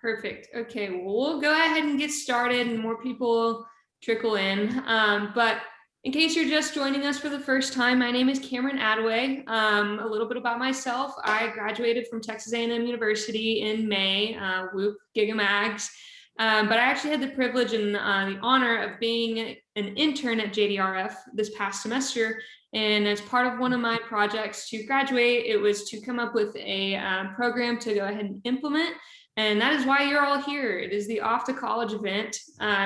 Perfect. Okay, well, we'll go ahead and get started and more people trickle in. But in case you're just joining us for the first time, my name is Cameron Adaway. A little bit about myself. I graduated from Texas A&M University in May, whoop, Gigamags. But I actually had the privilege and the honor of being an intern at JDRF this past semester. And as part of one of my projects to graduate, it was to come up with a program to go ahead and implement. And that is why you're all here. It is the Off to College event.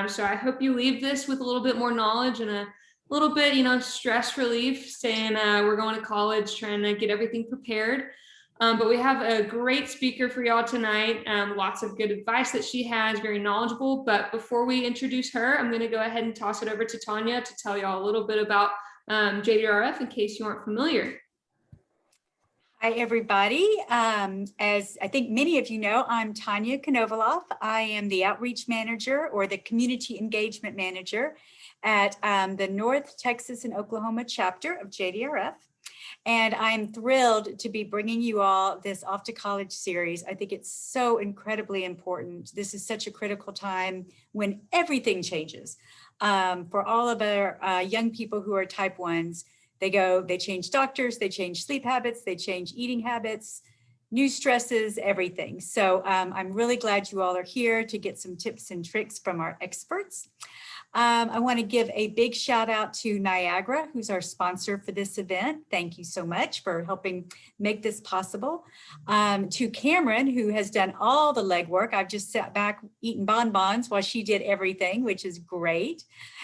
So I hope you leave this with a little bit more knowledge and a little bit, stress relief, saying we're going to college, trying to get everything prepared. But we have a great speaker for y'all tonight. Lots of good advice that she has, very knowledgeable. But before we introduce her, I'm going to go ahead and toss it over to Tanya to tell y'all a little bit about JDRF in case you aren't familiar. Hi, everybody. As I think many of you know, I'm Tanya Konovalov. I am the Outreach Manager or the Community Engagement Manager at the North Texas and Oklahoma chapter of JDRF. And I'm thrilled to be bringing you all this Off to College series. I think it's so incredibly important. This is such a critical time when everything changes. For all of our young people who are type 1s, they change doctors, they change sleep habits, they change eating habits, new stresses, everything. So I'm really glad you all are here to get some tips and tricks from our experts. I want to give a big shout out to Niagara, who's our sponsor for this event. Thank you so much for helping make this possible. To Cameron, who has done all the legwork. I've just sat back eating bonbons while she did everything, which is great.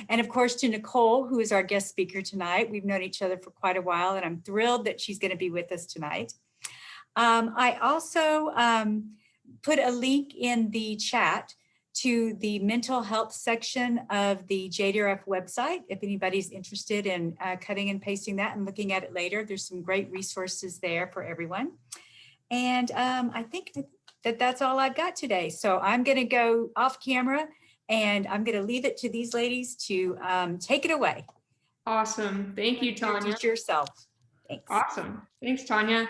And of course, to Nicole, who is our guest speaker tonight. We've known each other for quite a while, and I'm thrilled that she's going to be with us tonight. I also put a link in the chat to the mental health section of the JDRF website. If anybody's interested in cutting and pasting that and looking at it later, there's some great resources there for everyone. And I think that's all I've got today. So I'm gonna go off camera and I'm gonna leave it to these ladies to take it away. Awesome, thank you, Tanya. Introduce yourself. Thanks. Awesome. Thanks, Tanya.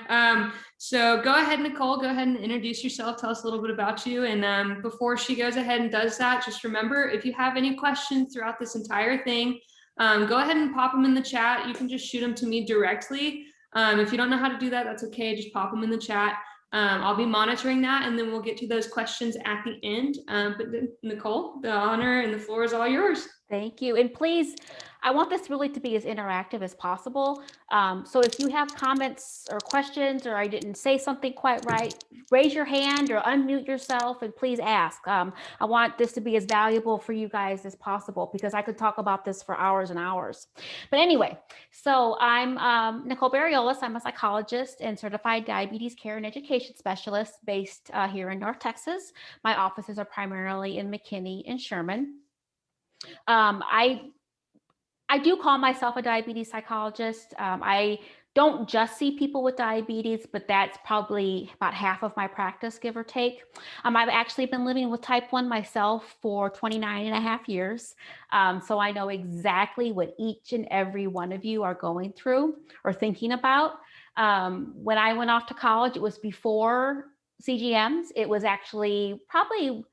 So go ahead, Nicole, go ahead and introduce yourself. Tell us a little bit about you. And before she goes ahead and does that, just remember, if you have any questions throughout this entire thing, go ahead and pop them in the chat. You can just shoot them to me directly. If you don't know how to do that, that's okay. Just pop them in the chat. I'll be monitoring that, and then we'll get to those questions at the end. But Nicole, the honor and the floor is all yours. Thank you. And please, I want this really to be as interactive as possible. So if you have comments or questions, or I didn't say something quite right, raise your hand or unmute yourself and please ask. I want this to be as valuable for you guys as possible, because I could talk about this for hours and hours. But anyway, so I'm Nicole Bereolos. I'm a psychologist and certified diabetes care and education specialist based here in North Texas. My offices are primarily in McKinney and Sherman. I do call myself a diabetes psychologist. I don't just see people with diabetes, but that's probably about half of my practice, give or take. I've actually been living with type 1 myself for 29 and a half years. So I know exactly what each and every one of you are going through or thinking about. When I went off to college, it was before CGMs. It was actually probably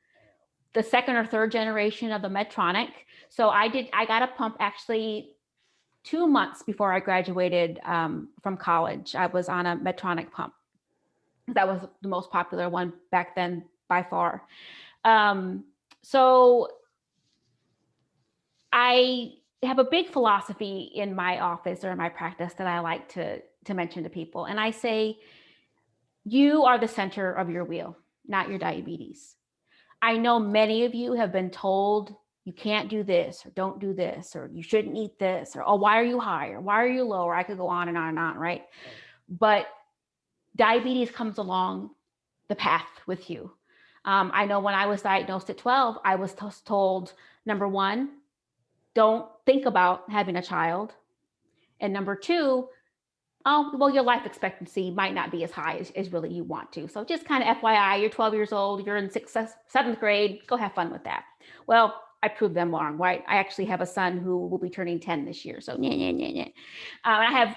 the second or third generation of the Medtronic. So I got a pump actually 2 months before I graduated from college. I was on a Medtronic pump. That was the most popular one back then by far. So I have a big philosophy in my office or in my practice that I like to mention to people. And I say, you are the center of your wheel, not your diabetes. I know many of you have been told you can't do this, or don't do this, or you shouldn't eat this, or, oh, why are you high, or why are you low, or I could go on and on and on, right? But diabetes comes along the path with you. I know when I was diagnosed at 12, I was told, number one, don't think about having a child. And number two, oh, well, your life expectancy might not be as high as really you want to. So just kind of FYI, you're 12 years old, you're in 7th grade, go have fun with that. Well, I proved them wrong, right? I actually have a son who will be turning 10 this year. So I have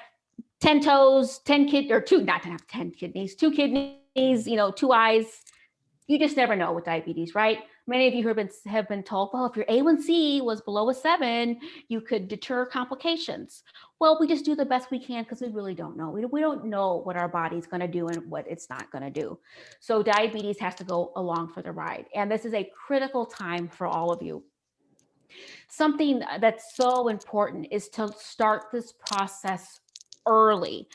10 toes, 10 kidneys, or 2, not to have 10 kidneys, 2 kidneys, 2 eyes, You just never know with diabetes, right? Many of you have been told, well, if your A1C was below a 7, you could deter complications. Well, we just do the best we can because we really don't know. We don't know what our body's going to do and what it's not going to do. So diabetes has to go along for the ride. And this is a critical time for all of you. Something that's so important is to start this process early.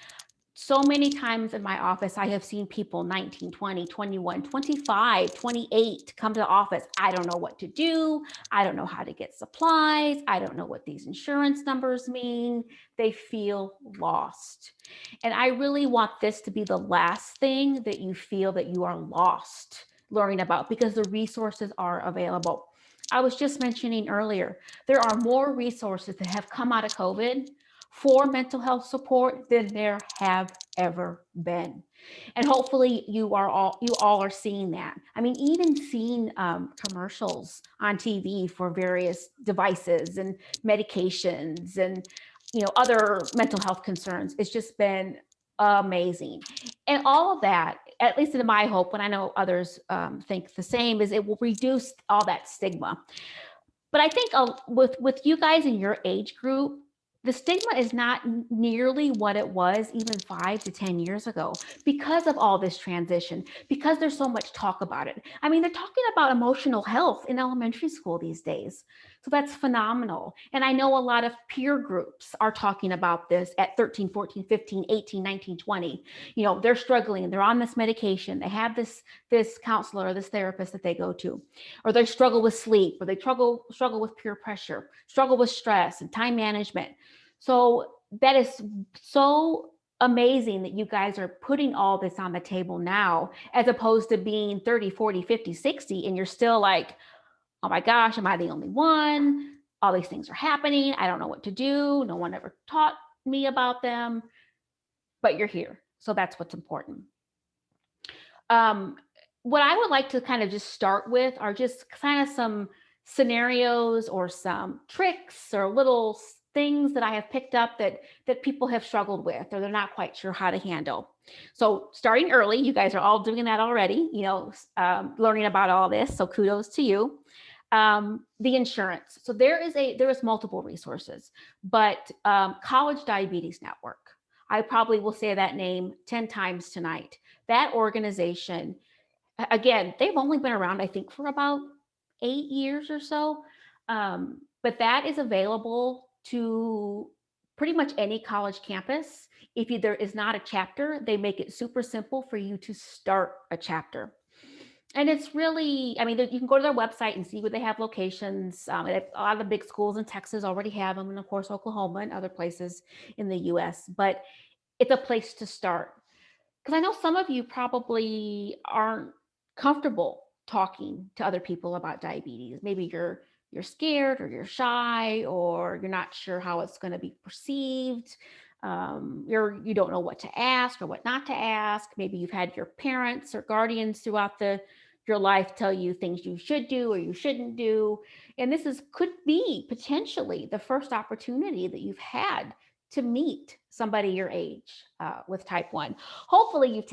So many times in my office, I have seen people 19, 20, 21, 25, 28 come to the office. I don't know what to do. I don't know how to get supplies. I don't know what these insurance numbers mean. They feel lost. And I really want this to be the last thing that you feel that you are lost learning about, because the resources are available. I was just mentioning earlier, there are more resources that have come out of COVID for mental health support than there have ever been. And hopefully you all are seeing that. I mean, even seeing commercials on TV for various devices and medications and other mental health concerns, it's just been amazing. And all of that, at least in my hope, and I know others think the same, is it will reduce all that stigma. But I think with you guys in your age group, the stigma is not nearly what it was even 5 to 10 years ago because of all this transition, because there's so much talk about it. I mean, they're talking about emotional health in elementary school these days. So that's phenomenal. And I know a lot of peer groups are talking about this at 13, 14, 15, 18, 19, 20. They're struggling, they're on this medication, they have this counselor or this therapist that they go to, or they struggle with sleep, or they struggle with peer pressure, struggle with stress and time management. So that is so amazing that you guys are putting all this on the table now, as opposed to being 30, 40, 50, 60, and you're still like, oh my gosh, am I the only one? All these things are happening. I don't know what to do. No one ever taught me about them, but you're here. So that's what's important. What I would like to kind of just start with are just kind of some scenarios or some tricks or little things that I have picked up that people have struggled with, or they're not quite sure how to handle. So starting early, you guys are all doing that already, learning about all this. So kudos to you. The insurance. So there is multiple resources, but College Diabetes Network, I probably will say that name 10 times tonight. That organization, again, they've only been around, I think, for about 8 years or so. But that is available to pretty much any college campus. If there is not a chapter, they make it super simple for you to start a chapter. And it's really, I mean, you can go to their website and see where they have locations. A lot of the big schools in Texas already have them, and of course, Oklahoma and other places in the US. But it's a place to start. Because I know some of you probably aren't comfortable talking to other people about diabetes. Maybe you're scared, or you're shy, or you're not sure how it's going to be perceived. You don't know what to ask or what not to ask. Maybe you've had your parents or guardians throughout your life tell you things you should do or you shouldn't do. And this could be potentially the first opportunity that you've had to meet somebody your age with type 1. Hopefully you've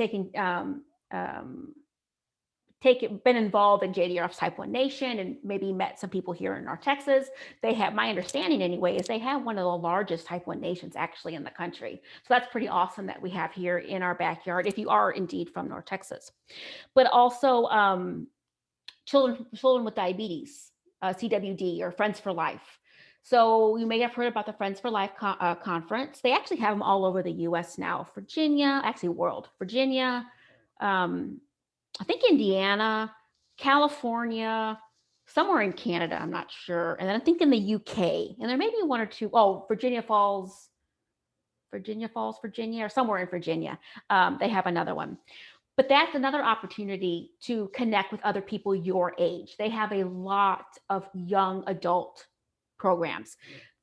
been involved in JDRF's Type 1 Nation and maybe met some people here in North Texas. They have, my understanding anyway, is they have one of the largest Type 1 nations actually in the country. So that's pretty awesome that we have here in our backyard, if you are indeed from North Texas. But also children with diabetes, CWD, or Friends for Life. So you may have heard about the Friends for Life conference. They actually have them all over the US now. Virginia, actually world. Virginia, I think Indiana, California, somewhere in Canada, I'm not sure. And then I think in the UK, and there may be one or two, Virginia Falls, Virginia, or somewhere in Virginia. They have another one. But that's another opportunity to connect with other people your age. They have a lot of young adult programs.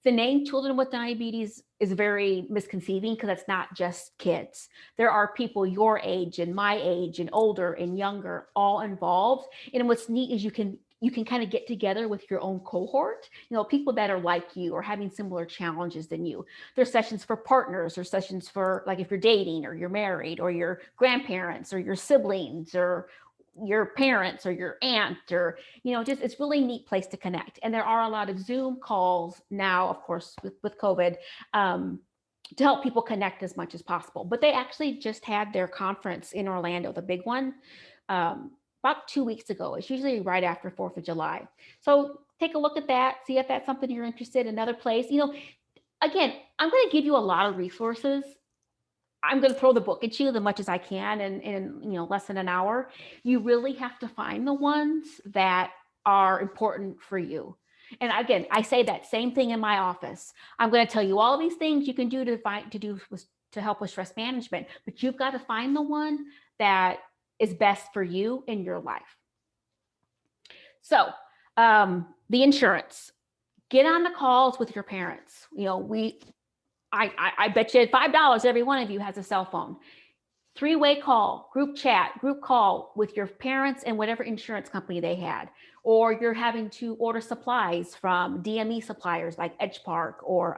The name Children with Diabetes is very misconceiving because it's not just kids. There are people your age and my age and older and younger all involved. And what's neat is you can kind of get together with your own cohort, people that are like you or having similar challenges than you. There's sessions for partners, or sessions for, like, if you're dating or you're married or your grandparents or your siblings or your parents or your aunt, or, just it's really a neat place to connect. And there are a lot of Zoom calls now, of course, with COVID, to help people connect as much as possible. But they actually just had their conference in Orlando, the big one, about 2 weeks ago. It's usually right after 4th of July. So take a look at that, see if that's something you're interested in. Another place, again, I'm going to give you a lot of resources. I'm going to throw the book at you as much as I can in less than an hour. You really have to find the ones that are important for you. And again, I say that same thing in my office. I'm going to tell you all these things you can do to help with stress management, but you've got to find the one that is best for you in your life. So the insurance, get on the calls with your parents. I bet you $5 every one of you has a cell phone. 3-way call, group chat, group call with your parents and whatever insurance company they had. Or you're having to order supplies from DME suppliers like Edge Park or,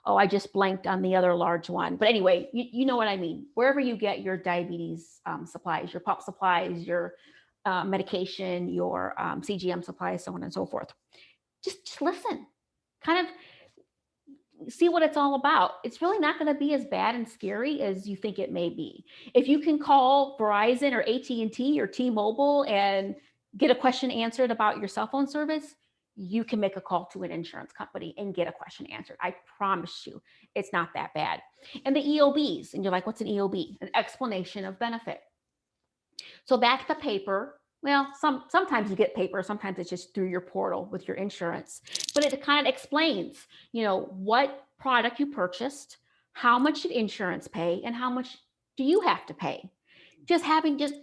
I just blanked on the other large one. But anyway, you know what I mean. Wherever you get your diabetes supplies, your pop supplies, your medication, your CGM supplies, so on and so forth. Just listen, kind of see what it's all about. It's really not going to be as bad and scary as you think it may be. If you can call Verizon or AT&T or T-Mobile and get a question answered about your cell phone service, you can make a call to an insurance company and get a question answered. I promise you, it's not that bad. And the EOBs, and you're like, what's an EOB? An explanation of benefit. So that's the paper. Well, sometimes you get paper, sometimes it's just through your portal with your insurance, but it kind of explains, what product you purchased, how much did insurance pay, and how much do you have to pay. Just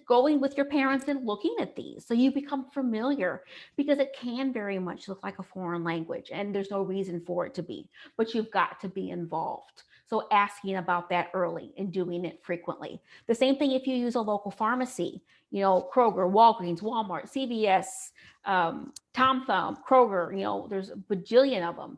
going with your parents and looking at these so you become familiar, because it can very much look like a foreign language and there's no reason for it to be, but you've got to be involved. So asking about that early and doing it frequently. The same thing if you use a local pharmacy, Kroger, Walgreens, Walmart, CVS, Tom Thumb, Kroger, there's a bajillion of them.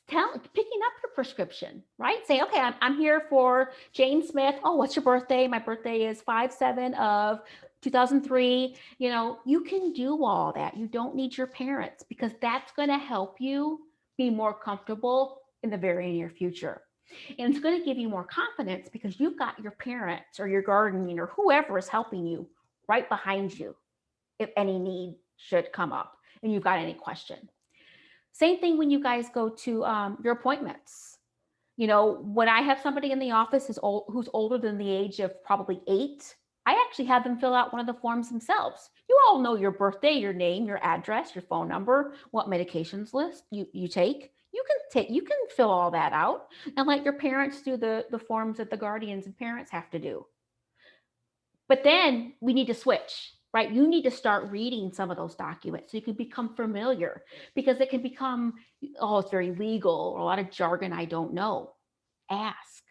Picking up your prescription, right? Say, okay, I'm here for Jane Smith. Oh, what's your birthday? My birthday is 5/7 of 2003. You can do all that. You don't need your parents, because that's going to help you be more comfortable in the very near future. And it's going to give you more confidence because you've got your parents or your guardian or whoever is helping you right behind you if any need should come up and you've got any question. Same thing when you guys go to your appointments. When I have somebody in the office who's older than the age of probably 8, I actually have them fill out one of the forms themselves. You all know your birthday, your name, your address, your phone number, what medications list you take. You can fill all that out and let your parents do the forms that the guardians and parents have to do. But then we need to switch, right? You need to start reading some of those documents so you can become familiar, because it can become, it's very legal or a lot of jargon I don't know. Ask.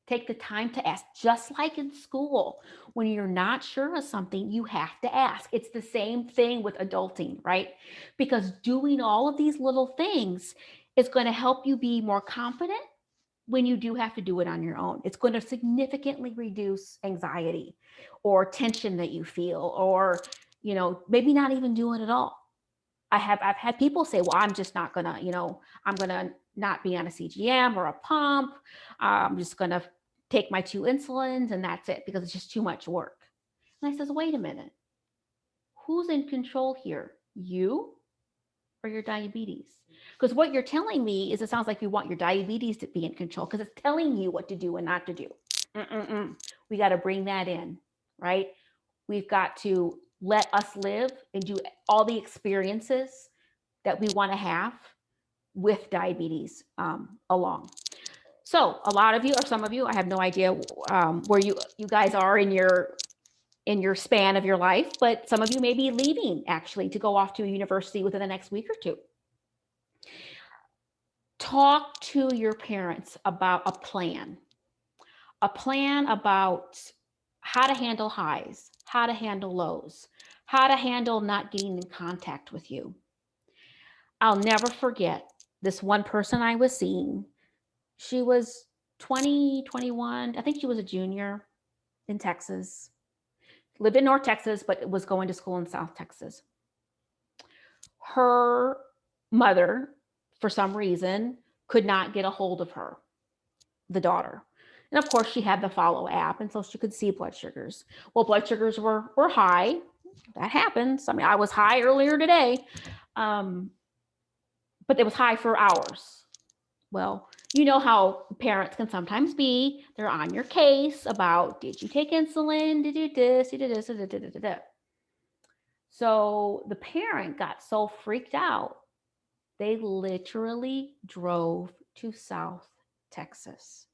Take the time to ask, just like in school. When you're not sure of something, you have to ask. It's the same thing with adulting, right? Because doing all of these little things is going to help you be more confident when you do have to do it on your own. It's going to significantly reduce anxiety or tension that you feel, or, maybe not even do it at all. I've had people say, well, I'm just not gonna, I'm gonna not be on a CGM or a pump. I'm just gonna take my 2 insulins and that's it, because it's just too much work. And I says, wait a minute, who's in control here? You or your diabetes? Because what you're telling me is, it sounds like you want your diabetes to be in control because it's telling you what to do and not to do. We got to bring that in, right? We've got to let us live and do all the experiences that we want to have with diabetes along. So a lot of you, or some of you, I have no idea where you guys are in your span of your life, but some of you may be leaving actually to go off to a university within the next week or 2. Talk to your parents about a plan about how to handle highs, how to handle lows, how to handle not getting in contact with you. I'll never forget this one person I was seeing. She was 20, 21. I think she was a junior. in Texas, lived in North Texas, but was going to school in South Texas. Her mother, for some reason, could not get a hold of her, the daughter. And of course, she had the Follow app, and so she could see blood sugars. Well, blood sugars were high. That happens. I mean, I was high earlier today, but it was high for hours. Well, you know how parents can sometimes be. They're on your case about, did you take insulin? Did you this? You did this? So the parent got so freaked out, they literally drove to South Texas,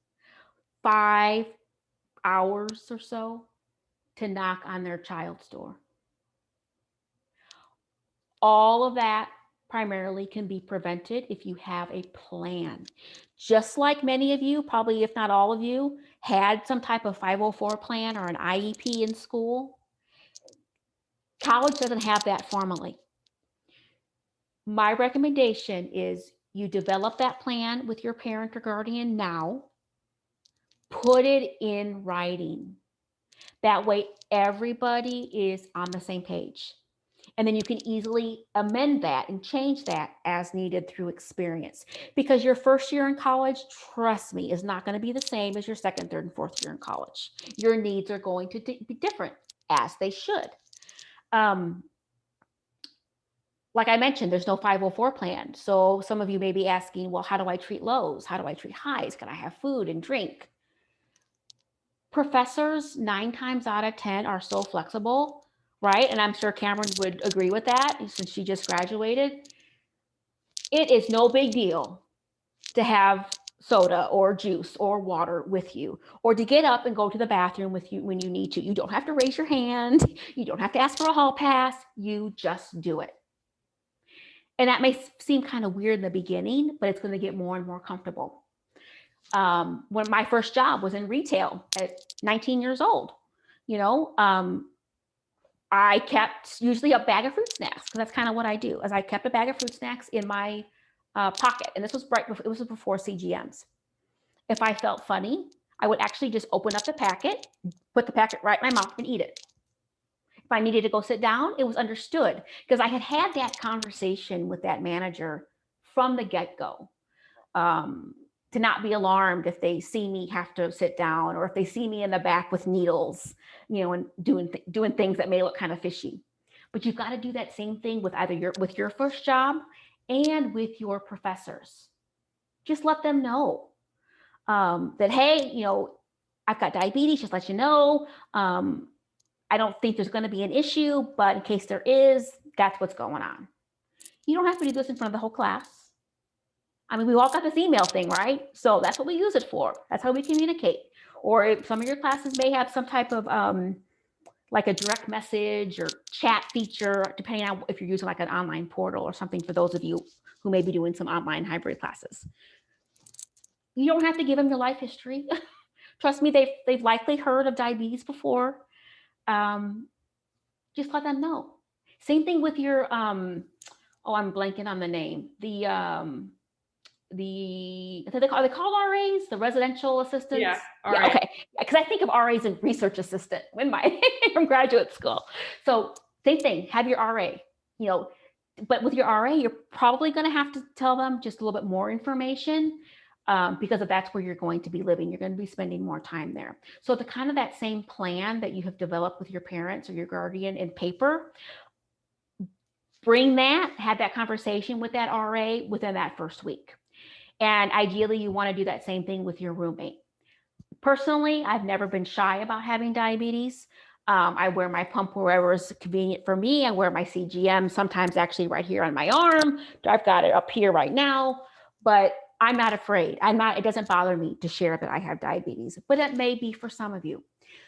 5 hours or so, to knock on their child's door. All of that primarily can be prevented if you have a plan. Just like many of you, probably if not all of you, had some type of 504 plan or an IEP in school. College doesn't have that formally. My recommendation is you develop that plan with your parent or guardian now, put it in writing. That way everybody is on the same page. And then you can easily amend that and change that as needed through experience. Because your first year in college, trust me, is not going to be the same as your second, third, and fourth year in college. Your needs are going to be different, as they should. Like I mentioned, there's no 504 plan. So some of you may be asking, well, how do I treat lows? How do I treat highs? Can I have food and drink? Professors 9 times out of 10 are so flexible, right? And I'm sure Cameron would agree with that since she just graduated. It is no big deal to have soda or juice or water with you, or to get up and go to the bathroom with you when you need to. You don't have to raise your hand. You don't have to ask for a hall pass. You just do it. And that may seem kind of weird in the beginning, but it's going to get more and more comfortable. When my first job was in retail at 19 years old, I kept usually a bag of fruit snacks, because that's kind of what I do. As I kept a bag of fruit snacks in my pocket, and this was it was before CGMs. If I felt funny, I would actually just open up the packet, put the packet right in my mouth, and eat it. If I needed to go sit down, it was understood, because I had that conversation with that manager from the get-go, to not be alarmed if they see me have to sit down, or if they see me in the back with needles, and doing things that may look kind of fishy. But you've got to do that same thing with either with your first job and with your professors. Just let them know that, hey, I've got diabetes, just let you know. I don't think there's going to be an issue, but in case there is, that's what's going on. You don't have to do this in front of the whole class. I mean, we all got this email thing, right? So that's what we use it for. That's how we communicate. Or if some of your classes may have some type of like a direct message or chat feature, depending on if you're using like an online portal or something, for those of you who may be doing some online hybrid classes. You don't have to give them your life history. Trust me, they've likely heard of diabetes before. Just let them know. Same thing with your, I'm blanking on the name. Are they called RAs, the residential assistants? Yeah, yeah, okay. Because I think of RAs as research assistant from graduate school. So same thing, have your RA, but with your RA, you're probably going to have to tell them just a little bit more information, because if that's where you're going to be living, you're going to be spending more time there. So the kind of that same plan that you have developed with your parents or your guardian in paper, bring that, have that conversation with that RA within that first week. And ideally, you want to do that same thing with your roommate. Personally, I've never been shy about having diabetes. I wear my pump wherever is convenient for me. I wear my CGM, sometimes actually right here on my arm. I've got it up here right now, but I'm not afraid. It doesn't bother me to share that I have diabetes, but it may be for some of you.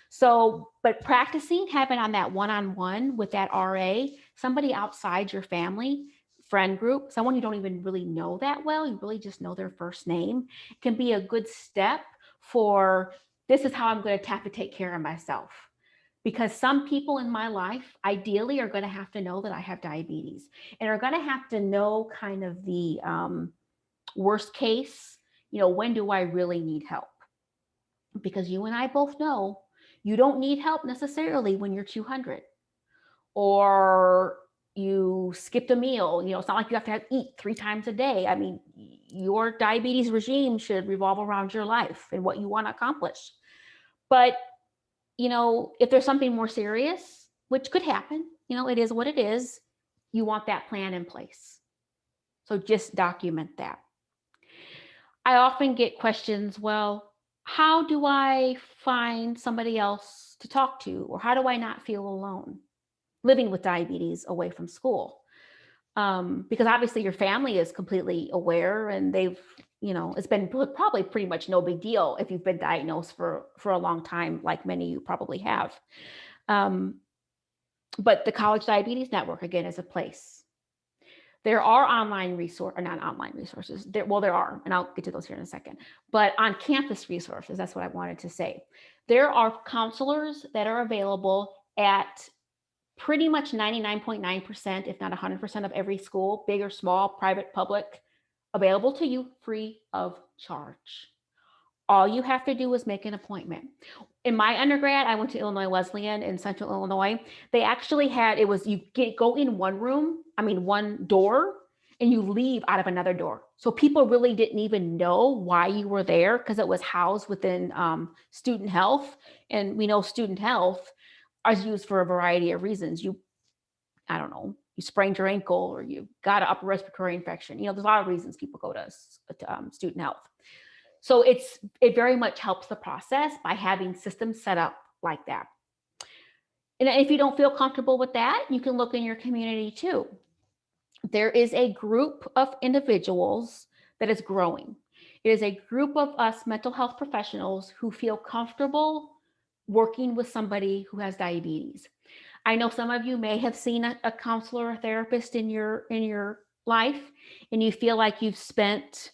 So, but practicing having on that one-on-one with that RA, somebody outside your family, friend group, someone you don't even really know that well, you really just know their first name, can be a good step for, this is how I'm going to have to take care of myself. Because some people in my life, ideally, are going to have to know that I have diabetes, and are going to have to know kind of the worst case, when do I really need help? Because you and I both know You don't need help necessarily when you're 200 or you skipped a meal. It's not like you have to eat 3 times a day. I mean, your diabetes regime should revolve around your life and what you want to accomplish. But, if there's something more serious, which could happen, it is what it is, you want that plan in place. So just document that. I often get questions, well, how do I find somebody else to talk to? Or how do I not feel alone living with diabetes away from school? Because obviously your family is completely aware and they've, it's been probably pretty much no big deal if you've been diagnosed for a long time, like many of you probably have. But the College Diabetes Network, again, is a place. There are online resources, or not online resources. There are, and I'll get to those here in a second. But on-campus resources, that's what I wanted to say. There are counselors that are available at pretty much 99.9%, if not 100% of every school, big or small, private, public, available to you free of charge. All you have to do is make an appointment. In my undergrad, I went to Illinois Wesleyan in Central Illinois. They actually had, go in one door, and you leave out of another door. So people really didn't even know why you were there because it was housed within student health. And we know student health is used for a variety of reasons. You sprained your ankle or you got an upper respiratory infection. There's a lot of reasons people go to student health. So it very much helps the process by having systems set up like that. And if you don't feel comfortable with that, you can look in your community too. There is a group of individuals that is growing. It is a group of us mental health professionals who feel comfortable working with somebody who has diabetes. I know some of you may have seen a counselor or therapist in your life, and you feel like you've spent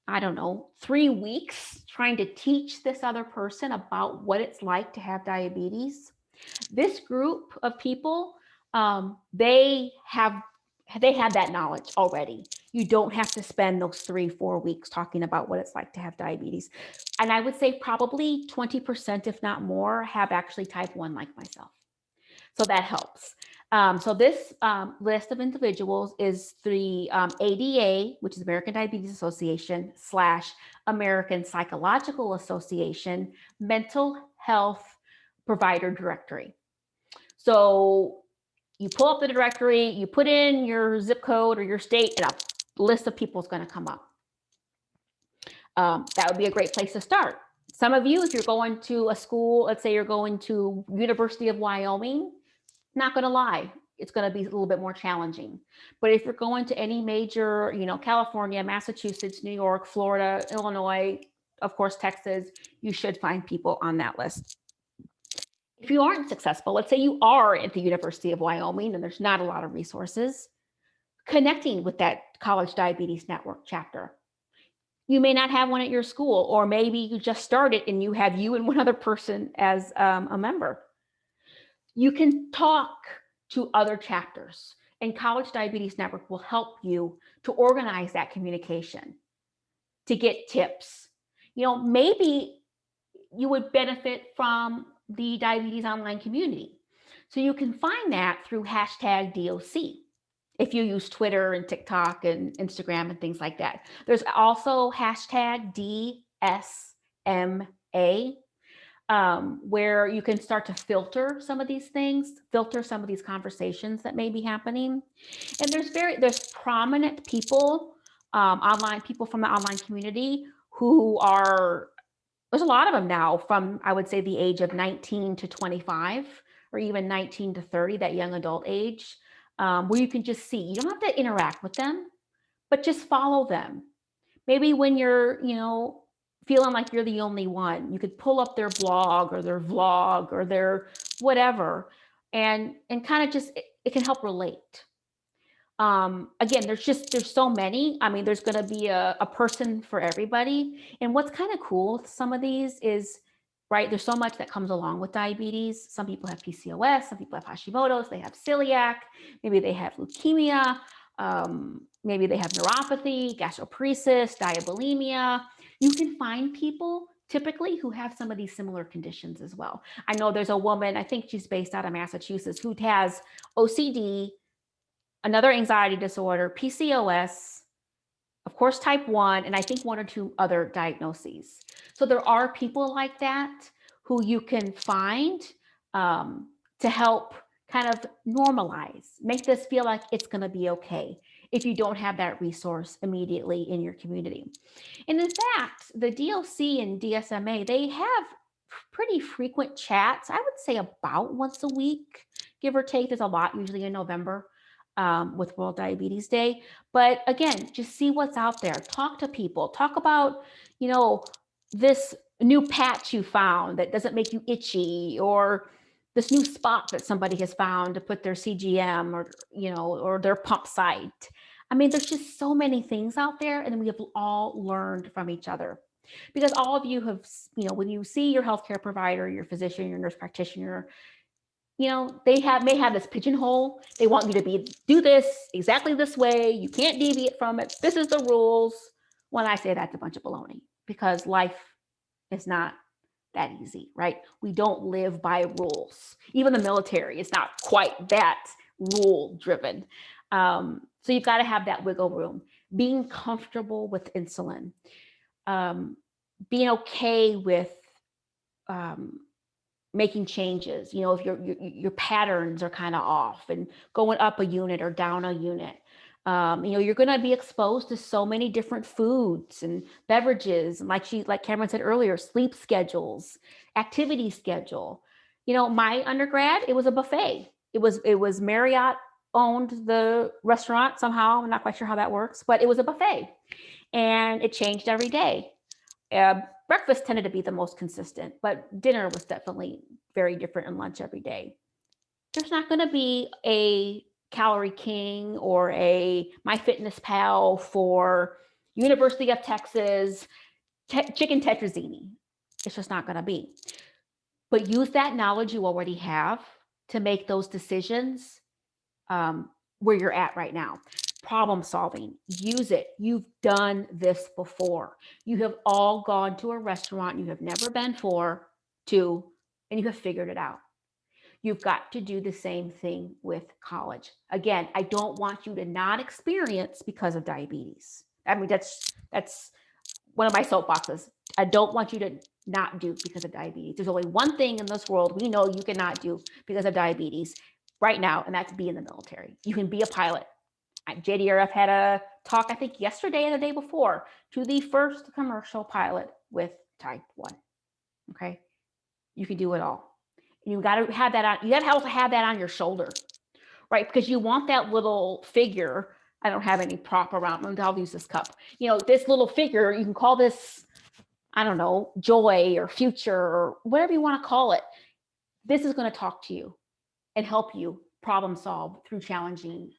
3 weeks trying to teach this other person about what it's like to have diabetes. This group of people, they have that knowledge already. You don't have to spend those 3-4 weeks talking about what it's like to have diabetes. And I would say probably 20%, if not more, have actually type 1 like myself. So that helps. So this list of individuals is the ADA, which is American Diabetes Association / American Psychological Association Mental Health Provider Directory. So you pull up the directory, you put in your zip code or your state, and a list of people is going to come up. That would be a great place to start. Some of you, if you're going to a school, let's say you're going to University of Wyoming, not going to lie, it's going to be a little bit more challenging. But if you're going to any major, California, Massachusetts, New York, Florida, Illinois, of course, Texas, you should find people on that list. If you aren't successful, let's say you are at the University of Wyoming and there's not a lot of resources, connecting with that College Diabetes Network chapter. You may not have one at your school, or maybe you just started and you have you and one other person as a member. You can talk to other chapters, and College Diabetes Network will help you to organize that communication, to get tips. Maybe you would benefit from the diabetes online community. So you can find that through #DOC. If you use Twitter and TikTok and Instagram and things like that. There's also #DSMA, where you can start to filter some of these things, filter some of these conversations that may be happening. And there's prominent people, online people from the online community who are, there's a lot of them now from, I would say, the age of 19 to 25, or even 19 to 30, that young adult age, where you can just see, you don't have to interact with them, but just follow them. Maybe when you're, feeling like you're the only one, you could pull up their blog or their vlog or their whatever, and kind of just, it can help relate. Again, there's so many. I mean, there's going to be a person for everybody. And what's kind of cool with some of these is, right, there's so much that comes along with diabetes. Some people have PCOS, some people have Hashimoto's, they have celiac, maybe they have leukemia, maybe they have neuropathy, gastroparesis, diabulimia. You can find people typically who have some of these similar conditions as well. I know there's a woman, I think she's based out of Massachusetts, who has OCD, another anxiety disorder, PCOS, of course, type 1, and I think 1 or 2 other diagnoses. So there are people like that who you can find to help kind of normalize, make this feel like it's going to be okay if you don't have that resource immediately in your community. And in fact, the DOC and DSMA, they have pretty frequent chats. I would say about once a week, give or take. There's a lot usually in November with World Diabetes Day. But again, just see what's out there. Talk to people. Talk about, this new patch you found that doesn't make you itchy, or this new spot that somebody has found to put their CGM or their pump site. I mean, there's just so many things out there, and we have all learned from each other. Because all of you have, when you see your healthcare provider, your physician, your nurse practitioner, they may have this pigeonhole. They want you to do this exactly this way. You can't deviate from it. This is the rules. When I say that's a bunch of baloney, because life is not that easy, right? We don't live by rules. Even the military is not quite that rule driven. So you've got to have that wiggle room. Being comfortable with insulin, being okay with making changes. If your patterns are kind of off, and going up a unit or down a unit. You're going to be exposed to so many different foods and beverages, and like Cameron said earlier, sleep schedules, activity schedule. My undergrad, it was a buffet. It was Marriott owned the restaurant somehow. I'm not quite sure how that works, but it was a buffet, and it changed every day. Breakfast tended to be the most consistent, but dinner was definitely very different, and lunch every day. There's not going to be a Calorie King or a MyFitnessPal for University of Texas chicken tetrazzini. It's just not going to be. But use that knowledge you already have to make those decisions where you're at right now. Problem solving, use it. You've done this before. You have all gone to a restaurant you have never been to, and you have figured it out. You've got to do the same thing with college. Again, I don't want you to not experience because of diabetes. I mean, that's one of my soapboxes. I don't want you to not do because of diabetes. There's only one thing in this world we know you cannot do because of diabetes right now, and that's be in the military. You can be a pilot. JDRF had a talk, I think yesterday and the day before, to the first commercial pilot with type 1. Okay, you can do it all. You got to have that on. You got to also have that on your shoulder, right? Because you want that little figure. I don't have any prop around. I'll use this cup. This little figure. You can call this, I don't know, joy or future or whatever you want to call it. This is going to talk to you and help you problem solve through challenging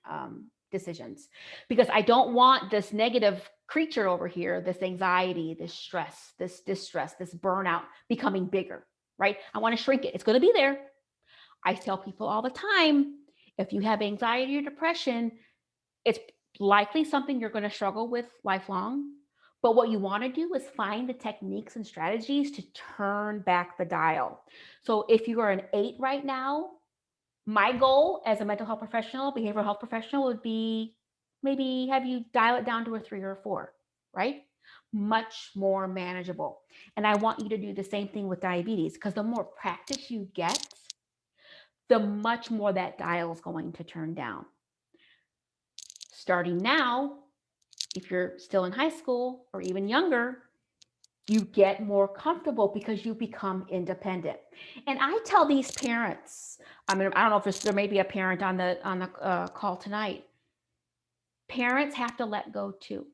decisions. Because I don't want this negative creature over here, this anxiety, this stress, this distress, this burnout becoming bigger, right? I want to shrink it. It's going to be there. I tell people all the time, if you have anxiety or depression, it's likely something you're going to struggle with lifelong. But what you want to do is find the techniques and strategies to turn back the dial. So if you are an 8 right now, my goal as a mental health professional, behavioral health professional, would be maybe have you dial it down to a 3 or a 4, right? Much more manageable. And I want you to do the same thing with diabetes, because the more practice you get, the much more that dial is going to turn down. Starting now, if you're still in high school or even younger, you get more comfortable because you become independent. And I tell these parents, I mean, I don't know if there may be a parent on the call tonight. Parents have to let go too.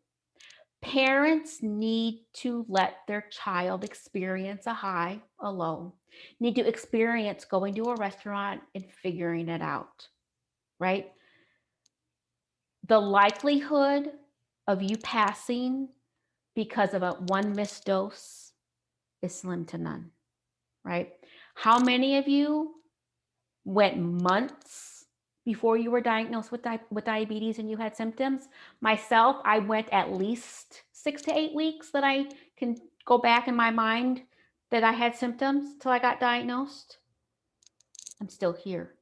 Parents need to let their child experience a high, a low, need to experience going to a restaurant and figuring it out, right? The likelihood of you passing because of one missed dose is slim to none, right? How many of you went months before you were diagnosed with diabetes and you had symptoms? Myself, I went at least 6 to 8 weeks that I can go back in my mind that I had symptoms till I got diagnosed, I'm still here.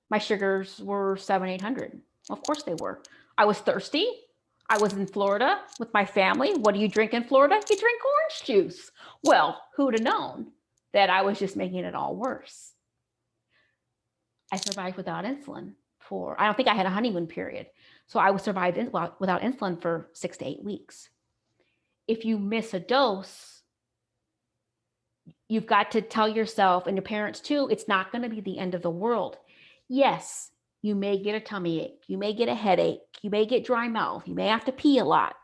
My sugars were 700, 800. Of course they were. I was thirsty. I was in Florida with my family. What do you drink in Florida? You drink orange juice. Well, who'd have known that I was just making it all worse? I survived without insulin for, I don't think I had a honeymoon period. So I survived without insulin for 6 to 8 weeks. If you miss a dose, you've got to tell yourself and your parents too, it's not going to be the end of the world. Yes, you may get a tummy ache. You may get a headache. You may get dry mouth. You may have to pee a lot.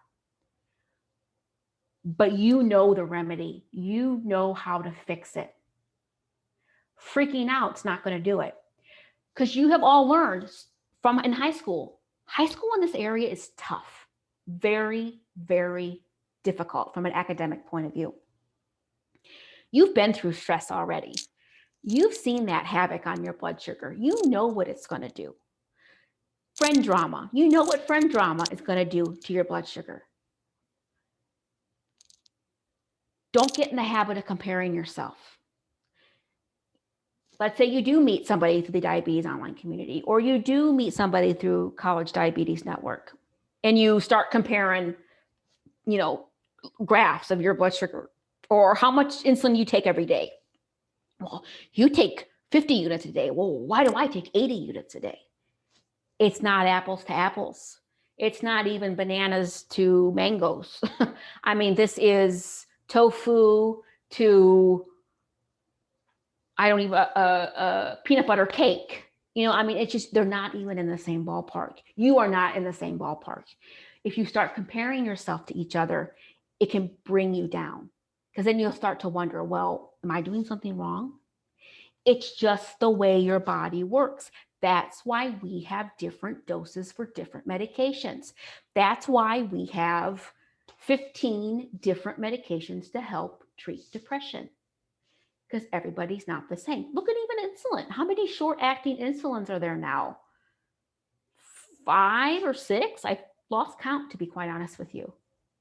But you know the remedy. You know how to fix it. Freaking out's not going to do it. Because you have all learned from in high school. High school in this area is tough. Very, very difficult from an academic point of view. You've been through stress already. You've seen that havoc on your blood sugar. You know what it's going to do. Friend drama. You know what friend drama is going to do to your blood sugar. Don't get in the habit of comparing yourself. Let's say you do meet somebody through the diabetes online community, or you do meet somebody through College Diabetes Network, and you start comparing, graphs of your blood sugar or how much insulin you take every day. Well, you take 50 units a day. Well, why do I take 80 units a day? It's not apples to apples. It's not even bananas to mangoes. I mean, this is tofu to, I don't even, peanut butter cake. It's just, they're not even in the same ballpark. You are not in the same ballpark. If you start comparing yourself to each other, it can bring you down, because then you'll start to wonder, well, am I doing something wrong? It's just the way your body works. That's why we have different doses for different medications. That's why we have 15 different medications to help treat depression, because everybody's not the same. Look at even insulin. How many short-acting insulins are there now? 5 or 6? I've lost count, to be quite honest with you.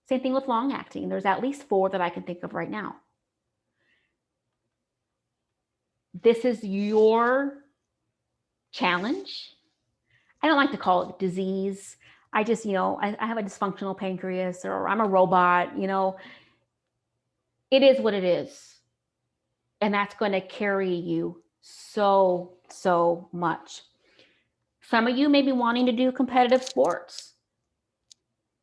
Same thing with long-acting. There's at least 4 that I can think of right now. This is your challenge. I don't like to call it disease. I just, I have a dysfunctional pancreas, or I'm a robot, It is what it is. And that's going to carry you so much. Some of you may be wanting to do competitive sports.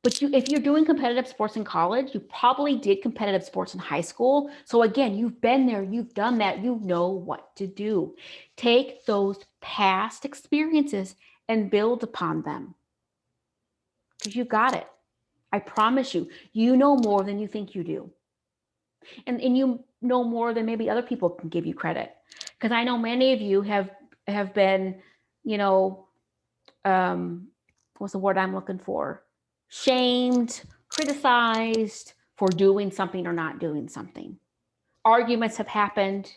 But if you're doing competitive sports in college, you probably did competitive sports in high school. So again, you've been there, you've done that, you know what to do. Take those past experiences and build upon them, because you got it. I promise you, you know more than you think you do. And you know more than maybe other people can give you credit. Because I know many of you have been, what's the word I'm looking for? Shamed, criticized for doing something or not doing something. Arguments have happened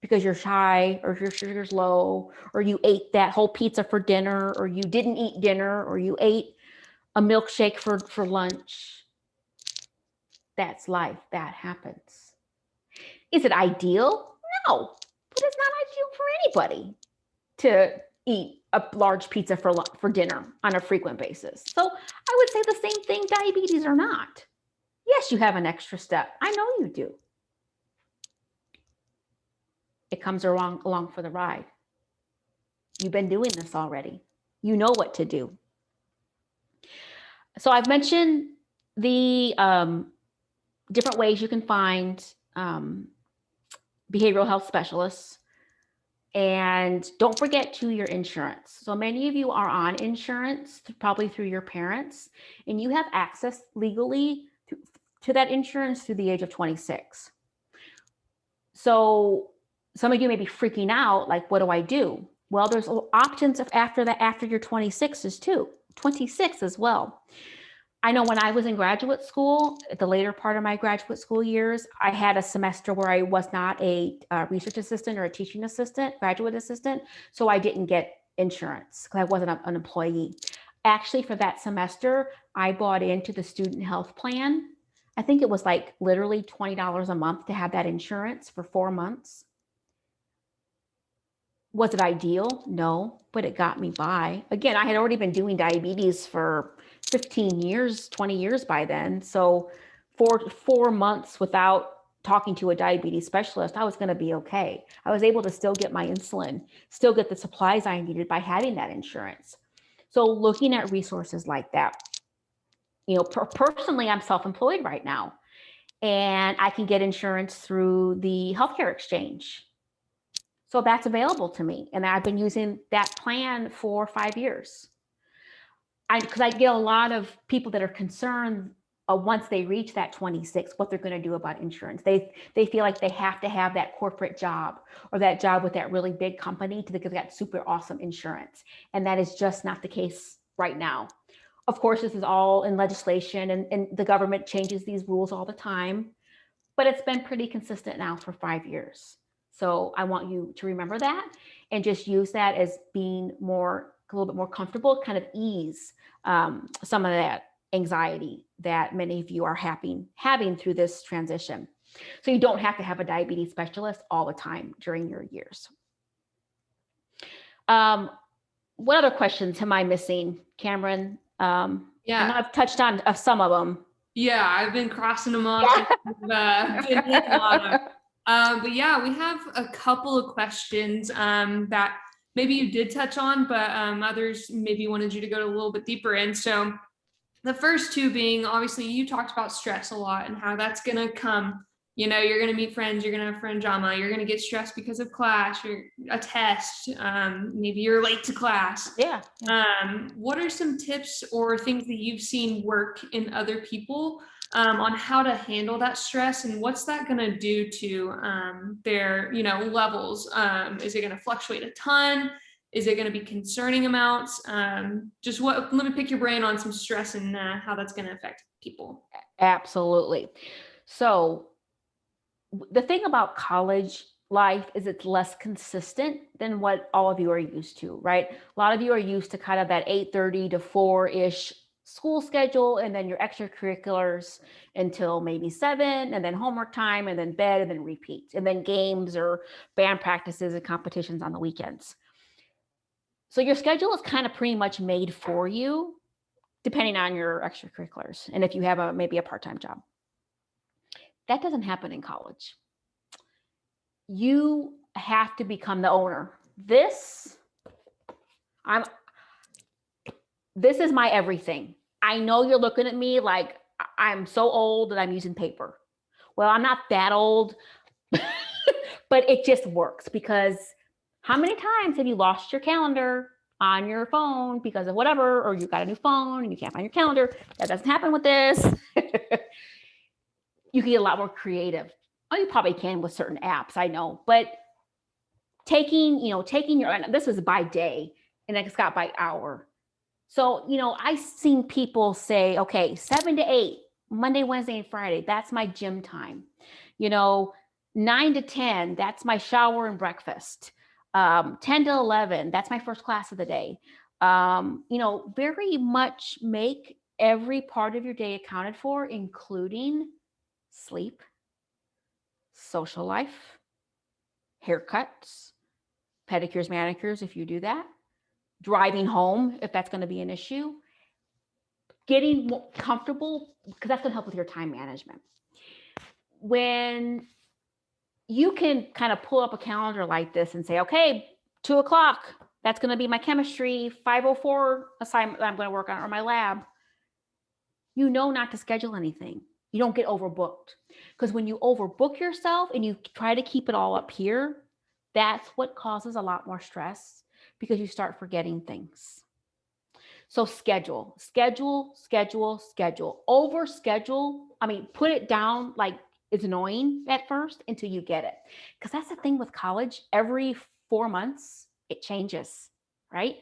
because you're shy, or your sugar's low, or you ate that whole pizza for dinner, or you didn't eat dinner, or you ate a milkshake for lunch. That's life. That happens. Is it ideal? No, but it's not ideal for anybody to eat a large pizza for dinner on a frequent basis. So I would say the same thing, diabetes or not. Yes, you have an extra step. I know you do. It comes along for the ride. You've been doing this already. You know what to do. So I've mentioned the different ways you can find behavioral health specialists. And don't forget your insurance. So many of you are on insurance, probably through your parents, and you have access legally to that insurance through the age of 26. So some of you may be freaking out, like, what do I do? Well, there's options after you're 26 as well. I know when I was in graduate school, at the later part of my graduate school years, I had a semester where I was not a research assistant or a teaching assistant, graduate assistant, so I didn't get insurance because I wasn't an employee. Actually, for that semester, I bought into the student health plan I think it was like literally $20 a month to have that insurance for 4 months. Was it ideal? No, but it got me by. Again, I had already been doing diabetes for 15 years, 20 years by then. So for 4 months without talking to a diabetes specialist, I was going to be okay. I was able to still get my insulin, still get the supplies I needed by having that insurance. So looking at resources like that, you know, personally, I'm self-employed right now, and I can get insurance through the healthcare exchange. So that's available to me. And I've been using that plan for 5 years. Because I get a lot of people that are concerned once they reach that 26, what they're going to do about insurance. They feel like they have to have that corporate job or that job with that really big company to get that super awesome insurance. And that is just not the case right now. Of course, this is all in legislation, and the government changes these rules all the time, but it's been pretty consistent now for 5 years. So I want you to remember that and just use that as being a little bit more comfortable, kind of ease some of that anxiety that many of you are having through this transition. So you don't have to have a diabetes specialist all the time during your years. What other questions am I missing, Cameron? I know I've touched on some of them. Yeah, I've been crossing them off. Been hitting a lot of. But yeah, we have a couple of questions that maybe you did touch on, but others maybe wanted you to go a little bit deeper in. So the first two being, obviously, you talked about stress a lot and how that's going to come. You know, you're going to meet friends, you're going to have friend drama, you're going to get stressed because of class or a test. Maybe you're late to class. Yeah. What are some tips or things that you've seen work in other people on how to handle that stress, and what's that going to do to their, levels? Is it going to fluctuate a ton? Is it going to be concerning amounts? Let me pick your brain on some stress and how that's going to affect people. Absolutely. So the thing about college life is it's less consistent than what all of you are used to, right? A lot of you are used to kind of that 8:30 to 4-ish school schedule, and then your extracurriculars until maybe 7, and then homework time, and then bed, and then repeat, and then games or band practices and competitions on the weekends. So your schedule is kind of pretty much made for you, depending on your extracurriculars, and if you have maybe a part-time job. That doesn't happen in college. You have to become the owner. This is my everything. I know you're looking at me like I'm so old that I'm using paper. Well, I'm not that old, but it just works, because how many times have you lost your calendar on your phone because of whatever, or you got a new phone and you can't find your calendar? That doesn't happen with this. You can get a lot more creative. Oh, you probably can with certain apps, I know, but taking your, this is by day and it's got by hour. So, I've seen people say, okay, 7 to 8, Monday, Wednesday, and Friday, that's my gym time. 9 to 10, that's my shower and breakfast. 10 to 11, that's my first class of the day. Very much make every part of your day accounted for, including sleep, social life, haircuts, pedicures, manicures, if you do that, driving home, if that's going to be an issue, getting more comfortable, because that's going to help with your time management. When you can kind of pull up a calendar like this and say, okay, 2 o'clock, that's going to be my chemistry 504 assignment that I'm going to work on, or my lab, not to schedule anything. You don't get overbooked, because when you overbook yourself and you try to keep it all up here, that's what causes a lot more stress, because you start forgetting things. So schedule. Over schedule. Put it down like it's annoying at first until you get it. Because that's the thing with college. Every 4 months, it changes, right?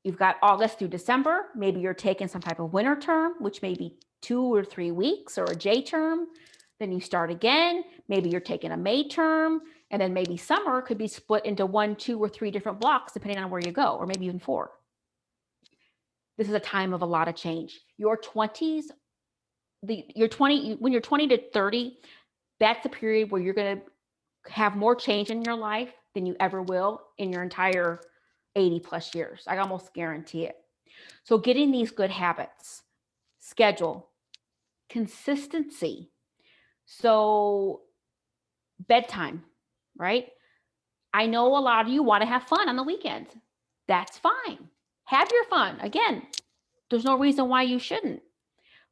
You've got August through December. Maybe you're taking some type of winter term, which may be 2 or 3 weeks, or a J term. Then you start again. Maybe you're taking a May term, and then maybe summer could be split into 1, 2, or 3 different blocks, depending on where you go, or maybe even 4. This is a time of a lot of change. Your 20s when you're 20 to 30, that's the period where you're going to have more change in your life than you ever will in your entire 80 plus years. I almost guarantee it. So getting these good habits, schedule, consistency. So bedtime, right? I know a lot of you want to have fun on the weekends. That's fine. Have your fun. Again, there's no reason why you shouldn't.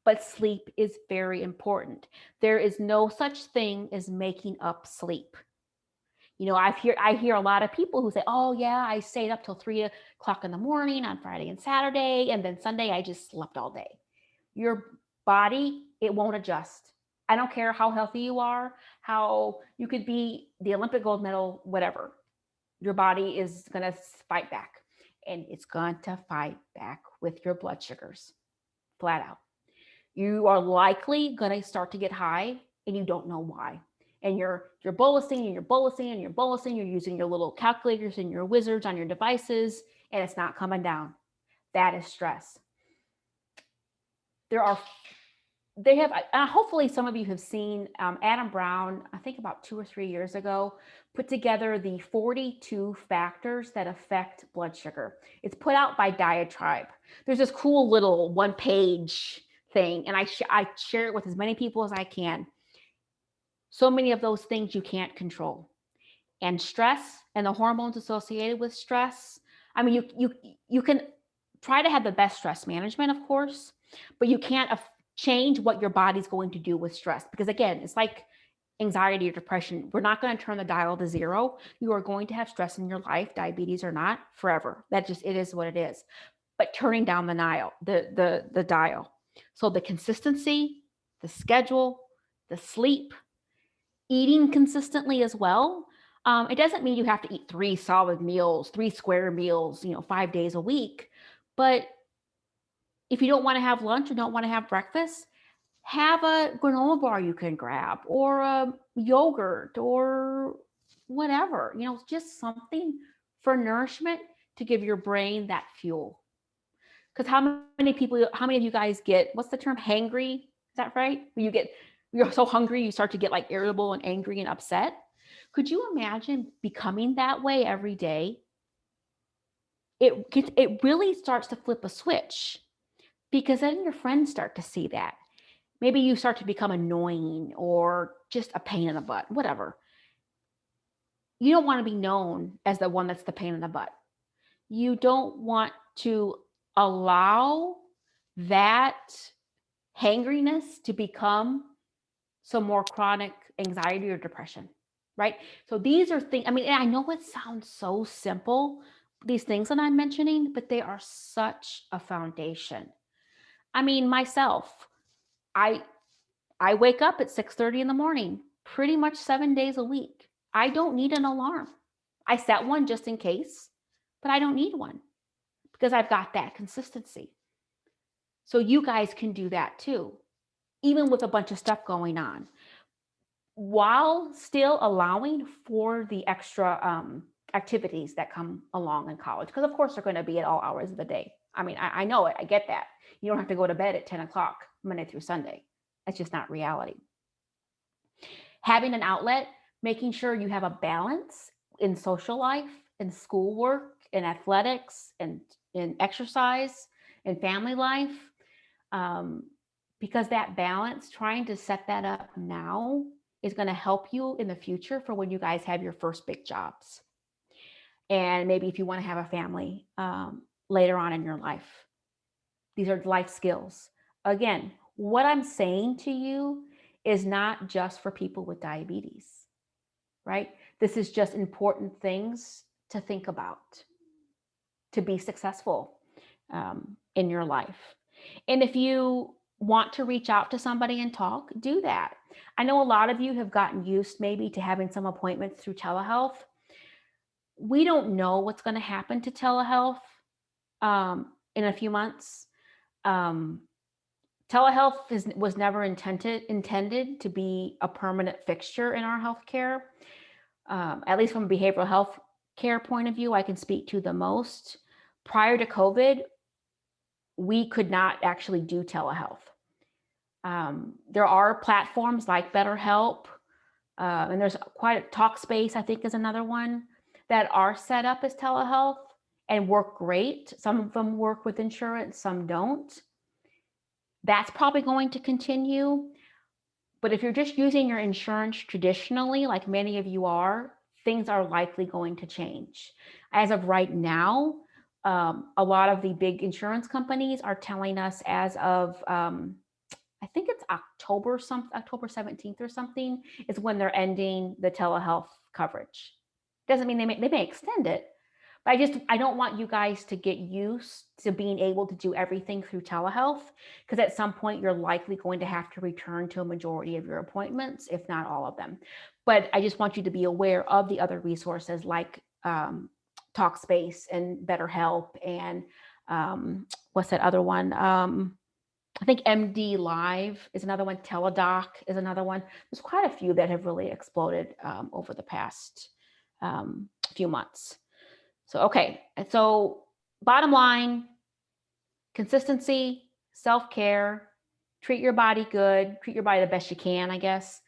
But sleep is very important. There is no such thing as making up sleep. You know, I hear a lot of people who say, "Oh yeah, I stayed up till 3 o'clock in the morning on Friday and Saturday, and then Sunday I just slept all day." Your body, it won't adjust. I don't care how healthy you are, how you could be the Olympic gold medal, whatever. Your body is going to fight back, and it's going to fight back with your blood sugars, flat out. You are likely going to start to get high, and you don't know why. And you're bolusing and you're bolusing and you're bolusing. You're using your little calculators and your wizards on your devices, and it's not coming down. That is stress. Hopefully some of you have seen Adam Brown, I think about 2 or 3 years ago, put together the 42 factors that affect blood sugar. It's put out by Diatribe. There's this cool little 1-page thing, and I share it with as many people as I can. So many of those things you can't control. And stress and the hormones associated with stress. I mean, you can try to have the best stress management, of course, but you can't change what your body's going to do with stress. Because again, it's like anxiety or depression. We're not going to turn the dial to 0. You are going to have stress in your life, diabetes or not, forever. It is what it is. But turning down the dial. So the consistency, the schedule, the sleep, eating consistently as well. It doesn't mean you have to eat 3 solid meals, 3 square meals, 5 days a week. But if you don't want to have lunch or don't want to have breakfast, have a granola bar you can grab, or a yogurt, or whatever, just something for nourishment to give your brain that fuel. Because how many of you guys get, what's the term, hangry? Is that right? You're so hungry, you start to get like irritable and angry and upset. Could you imagine becoming that way every day? It really starts to flip a switch, because then your friends start to see that. Maybe you start to become annoying or just a pain in the butt, whatever. You don't want to be known as the one that's the pain in the butt. You don't want to allow that hangriness to become some more chronic anxiety or depression, right? So these are things, I mean, I know it sounds so simple, these things that I'm mentioning, but they are such a foundation. I mean, myself, I wake up at 6:30 in the morning, pretty much 7 days a week. I don't need an alarm. I set one just in case, but I don't need one because I've got that consistency. So you guys can do that too, even with a bunch of stuff going on, while still allowing for the extra activities that come along in college. Because of course they're going to be at all hours of the day. I mean, I know it. I get that. You don't have to go to bed at 10 o'clock Monday through Sunday. That's just not reality. Having an outlet, making sure you have a balance in social life, in schoolwork, in athletics, and in exercise, in family life. Because that balance, trying to set that up now is going to help you in the future for when you guys have your first big jobs. And maybe if you want to have a family later on in your life. These are life skills. Again, what I'm saying to you is not just for people with diabetes, right? This is just important things to think about to be successful in your life. And if you want to reach out to somebody and talk, do that. I know a lot of you have gotten used maybe to having some appointments through telehealth. We don't know what's going to happen to telehealth in a few months. Telehealth was never intended to be a permanent fixture in our healthcare. At least from a behavioral health care point of view, I can speak to the most. Prior to COVID, we could not actually do telehealth. There are platforms like BetterHelp, and there's quite a Talkspace, I think, is another one that are set up as telehealth and work great. Some of them work with insurance, some don't. That's probably going to continue. But if you're just using your insurance traditionally, like many of you are, things are likely going to change. As of right now, a lot of the big insurance companies are telling us as of, I think it's October 17th or something, is when they're ending the telehealth coverage. Doesn't mean they may extend it, but I don't want you guys to get used to being able to do everything through telehealth, because at some point you're likely going to have to return to a majority of your appointments, if not all of them. But I just want you to be aware of the other resources like Talkspace and BetterHelp and what's that other one? I think MD Live is another one. Teladoc is another one. There's quite a few that have really exploded over the past few months. So, okay. So bottom line, consistency, self-care, treat your body good, treat your body the best you can, I guess.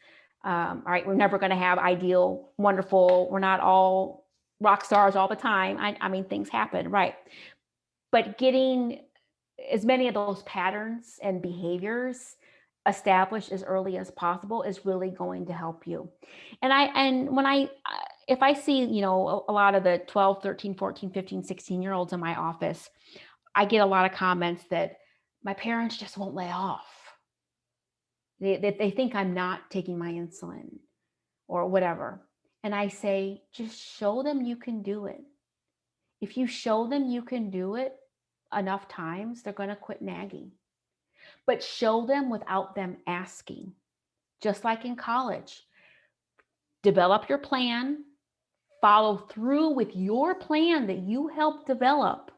All right. We're never going to have ideal, wonderful. We're not all rock stars all the time. I mean, things happen, right? But getting as many of those patterns and behaviors established as early as possible is really going to help you. If I see, a lot of the 12, 13, 14, 15, 16-year-olds in my office, I get a lot of comments that my parents just won't lay off. They think I'm not taking my insulin or whatever. And I say, just show them you can do it. If you show them you can do it enough times, they're going to quit nagging. But show them without them asking. Just like in college, develop your plan, follow through with your plan that you helped develop,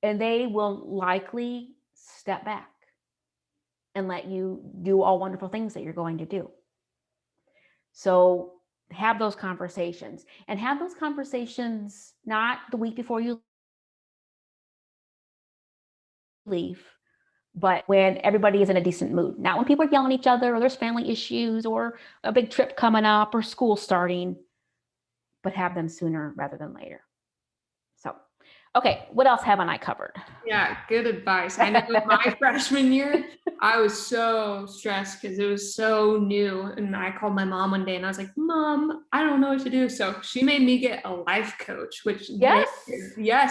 and they will likely step back and let you do all wonderful things that you're going to do. So have those conversations, and have those conversations not the week before you leave, but when everybody is in a decent mood. Not when people are yelling at each other or there's family issues or a big trip coming up or school starting, but have them sooner rather than later. So, okay, what else haven't I covered? Yeah, good advice. I know my freshman year, I was so stressed because it was so new. And I called my mom one day and I was like, Mom, I don't know what to do. So she made me get a life coach, which yes,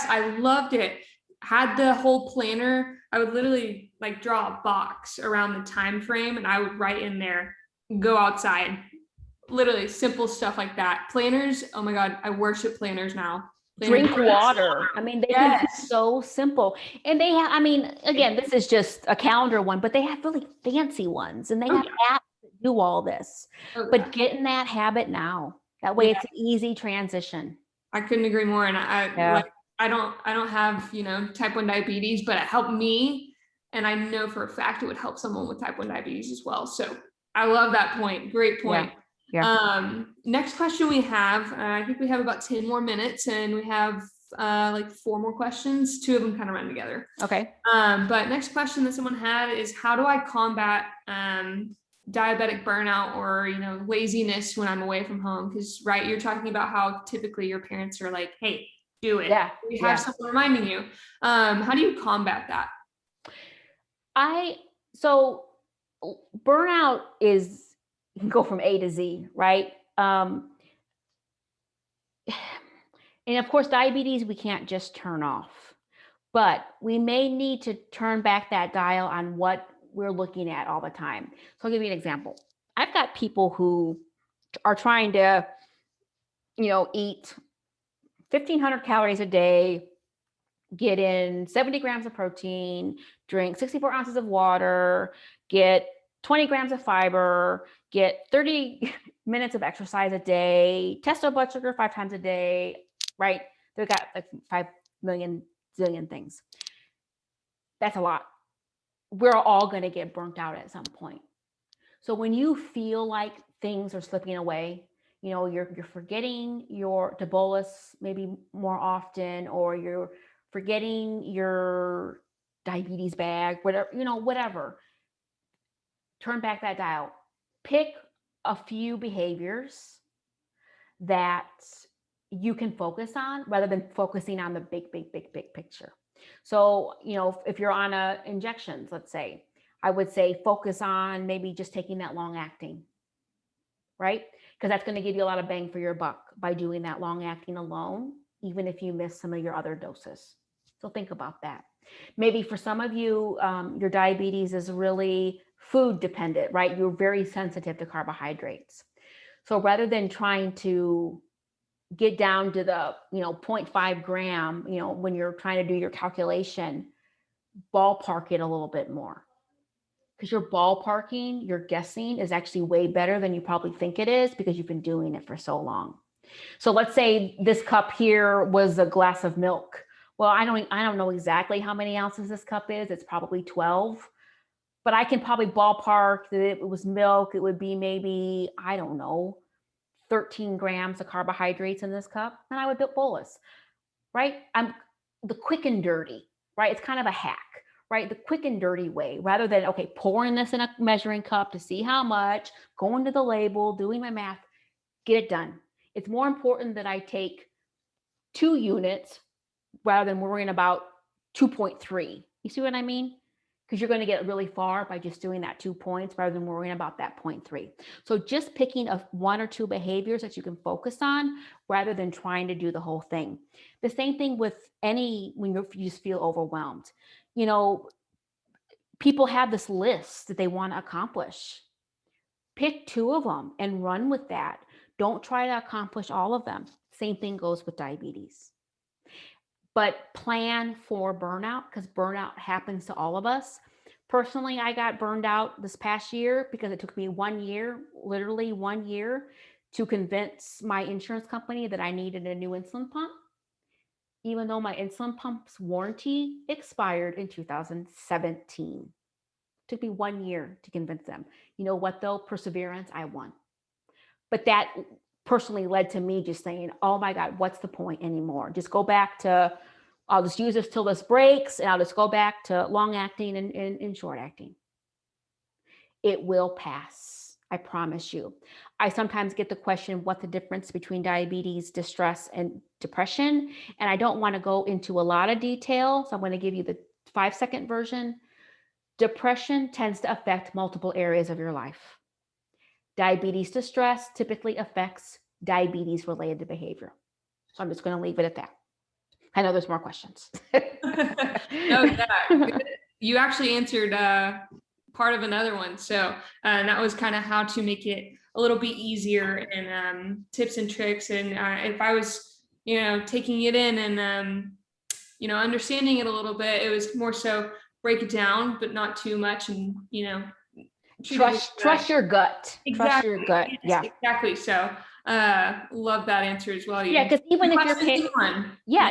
I loved it. Had the whole planner. I would literally like draw a box around the time frame and I would write in there, go outside. Literally simple stuff like that. Planners, oh my God, I worship planners now. Drink water. I mean, they can be so simple. And they have, I mean, again, this is just a calendar one, but they have really fancy ones and they have apps that do all this. But get in that habit now. That way it's an easy transition. I couldn't agree more. And I don't have, type 1 diabetes, but it helped me. And I know for a fact it would help someone with type 1 diabetes as well. So I love that point. Great point. Next question we have, I think we have about 10 more minutes and we have like 4 more questions. 2 of them kind of run together. Okay. But next question that someone had is, how do I combat diabetic burnout or, laziness when I'm away from home? Because, right, you're talking about how typically your parents are like, hey, do it. Yeah. We have someone reminding you. How do you combat that? So burnout is, you can go from A to Z, right? And of course, diabetes, we can't just turn off, but we may need to turn back that dial on what we're looking at all the time. So I'll give you an example. I've got people who are trying to, eat 1,500 calories a day, get in 70 grams of protein, drink 64 ounces of water, get 20 grams of fiber, get 30 minutes of exercise a day, test their blood sugar 5 times a day, right? They've got like 5 million zillion things. That's a lot. We're all going to get burnt out at some point. So when you feel like things are slipping away, you're forgetting to bolus maybe more often, or you're forgetting your diabetes bag, whatever, turn back that dial. Pick a few behaviors that you can focus on rather than focusing on the big picture. So, if you're on injections, let's say, I would say focus on maybe just taking that long acting, right? Because that's going to give you a lot of bang for your buck by doing that long acting alone, even if you miss some of your other doses. So think about that. Maybe for some of you, your diabetes is really food dependent, right? You're very sensitive to carbohydrates. So rather than trying to get down to the 0.5 gram, when you're trying to do your calculation, ballpark it a little bit more, because your ballparking, your guessing is actually way better than you probably think it is, because you've been doing it for so long. So let's say this cup here was a glass of milk. Well, I don't know exactly how many ounces this cup is. It's probably 12, but I can probably ballpark that it was milk. It would be maybe, I don't know, 13 grams of carbohydrates in this cup, and I would bolus, right? I'm the quick and dirty, right? It's kind of a hack, right? The quick and dirty way, rather than, okay, pouring this in a measuring cup to see how much, going to the label, doing my math, get it done. It's more important that I take 2 units rather than worrying about 2.3. You see what I mean? Because you're going to get really far by just doing that 2 points rather than worrying about that 0.3. So just picking 1 or 2 behaviors that you can focus on rather than trying to do the whole thing. The same thing with when you just feel overwhelmed. People have this list that they want to accomplish. Pick 2 of them and run with that. Don't try to accomplish all of them. Same thing goes with diabetes. But plan for burnout, because burnout happens to all of us. Personally, I got burned out this past year because it took me 1 year, literally 1 year, to convince my insurance company that I needed a new insulin pump, even though my insulin pump's warranty expired in 2017. It took me 1 year to convince them. You know what though? Perseverance, I won. But that personally led to me just saying, oh my God, what's the point anymore? Just go back to, I'll just use this till this breaks, and I'll just go back to long acting and short acting. It will pass. I promise you. I sometimes get the question, what's the difference between diabetes, distress, and depression? And I don't want to go into a lot of detail, so I'm going to give you the 5-second version. Depression tends to affect multiple areas of your life. Diabetes distress typically affects diabetes-related behavior. So I'm just going to leave it at that. I know there's more questions. No, yeah. You actually answered part of another one. So that was kind of how to make it a little bit easier, and tips and tricks. And if I was, taking it in and, understanding it a little bit, it was more so break it down, but not too much. And, trust your gut. Exactly. Trust your gut. Yes, yeah, exactly. So love that answer as well. Yeah, because even if